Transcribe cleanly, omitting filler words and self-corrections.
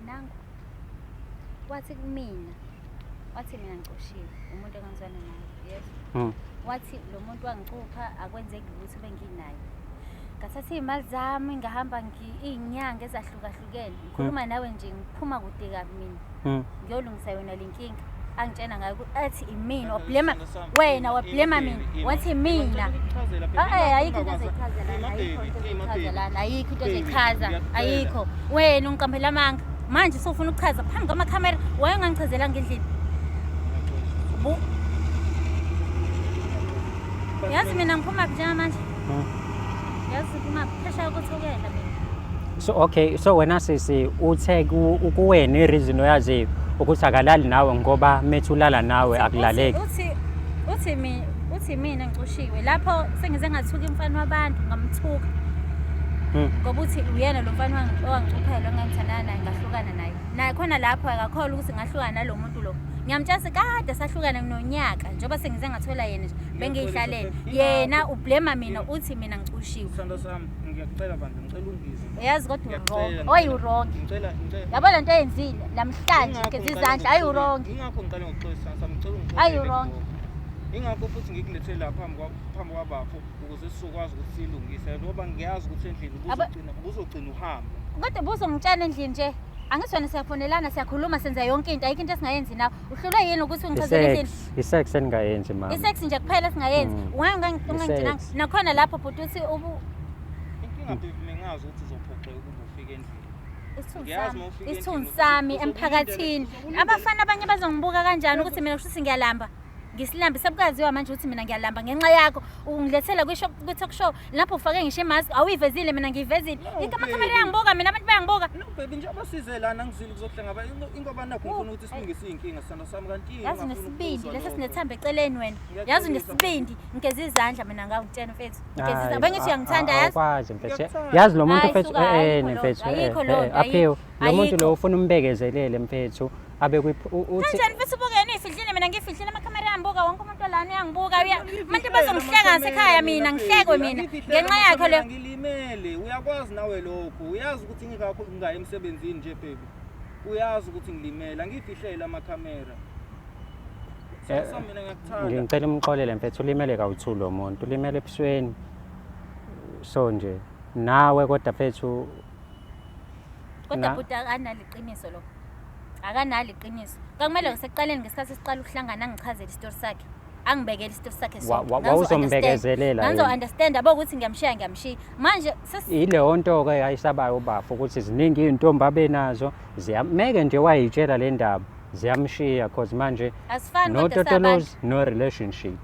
nangu wathi kumina wathi mina ngixoshiwe umuntu engangizwana naye yes wathi lo muntu wangicupha akwenzeki ukuthi benginayo ngathatha izimali zami ngahamba izinyanga ezahlukahlukene ngikhuluma nawe nje ngiphuma kude kabi mina ngiyolungisa yona lenkinga angitshena ngayo athi imina wablema wena wablema mina wathi mina ayikho into ezichazela ayikho into ezichaza ayikho wena ungiqambela amanga manje sofuna ukuchaza phambi kwamakhamera wayengangichazela ngendlela yazi mina ngiphuma phi manje yazi kuma phesha ukuthukela mina so okay so wena sisi uthe kuwena ireason oyazi ukuthi akalali nawe ngoba methulala nawe akulaleki uthi mina ngicoshiwe lapho sengize ngathuka imfana wabantu ngamthuka ngoba uthi uyena lo mfana owangicupha ngangithandana naye ngahlukana naye khona lapho akakholwa ukuthi ngahlukana nalo muntu lo ngiyamtshasa kade sahlukana nonyaka njengoba sengize ngathola yena nje bengihlalele yena ublema mina uthi mina ngicoshiwe sithando sami ngiyacela bandla ngicela ungizwe yazi kodwa wrong wrong yabo lento eyenzile namhlanje ngeze izandla ayi wrong ingakho ngicela ngokuxolisa sami ngicela ungixolise ayi wrong ingakho futhi ngikulethele la phambi kwabapho ukuze sizokwazi ukuthi silungise ngoba ngiyazi ukuthi endlini uzogcina uhamba kodwa buzongitshana endlini nje angisona siyafonelana siyakhuluma senza yonke into ayikho into esingayenzi nawe uhlulwe yini ukuthi ungichazele endlini isex engayenzi mama isex nje kuphela singayenzi ungangigcina nakhona lapho bhuti uthi inkinga bengazi ukuthi uzophoqeka ukuba ufike endlini isithunzi sami emphakathini abafana abanye bazongibuka kanjani ukuthi mina kusho ngiyalamba ngisilambi sebukaziwa manje ukuthi mina ngiyalamba ngenxa yakho ungilethela ku-talk show lapho ufake ngisho imask awuyivezile mina ngiyivezile amakhamera yangibuka mina abantu bayangibuka no baby nje abasizelana ngizile kuzohlangaba ingoba nakho ngifuna ukuthi silungise inkinga sithando sami kanti yazi nesibindi lesa sinethamba eceleni wena yazi nesibindi ngigeza izandla mina ngawutshena mfethu ngigeza izandla bengithi uyangithanda yazi akwazi mfethu yazi lo muntu mfethu mfethu aphiwe lo muntu lo ufuna umbekezelele mfethu abe uthi kanjani mfethu ubukeni ifihlile mina ngifihlile amakhamera yangibuka wonke umuntu lana uyangibuka manje bazongihleka ngasekhaya mina ngihlekwe mina ngenxa yakho le ngilimele uyakwazi nawe lokho uyazi ukuthi ngikakho ngaye emsebenzini nje baby uyazi ukuthi ngilimele angifihlela amakhamera mina ngiyakuthanda ngicela umxolele mfethu ulimele kawuthu lo muntu ulimele ebusweni so nje nawe kodwa mfethu kodwa buta analiqiniso lo akanali iqiniso kakumele ngisekuqaleni ngesikhathi siqala ukuhlangana angichazele isitori sakhe angibekele isitori sakhe wawuzombekezelela ngizo understand yabo ukuthi ngiyamshiya manje ile nto ke ayisabayo ubafu ukuthi ziningi izintombi abenazo ziyameke nje wayitshela le ndaba ziyamshiya because manje no totolozi no relationship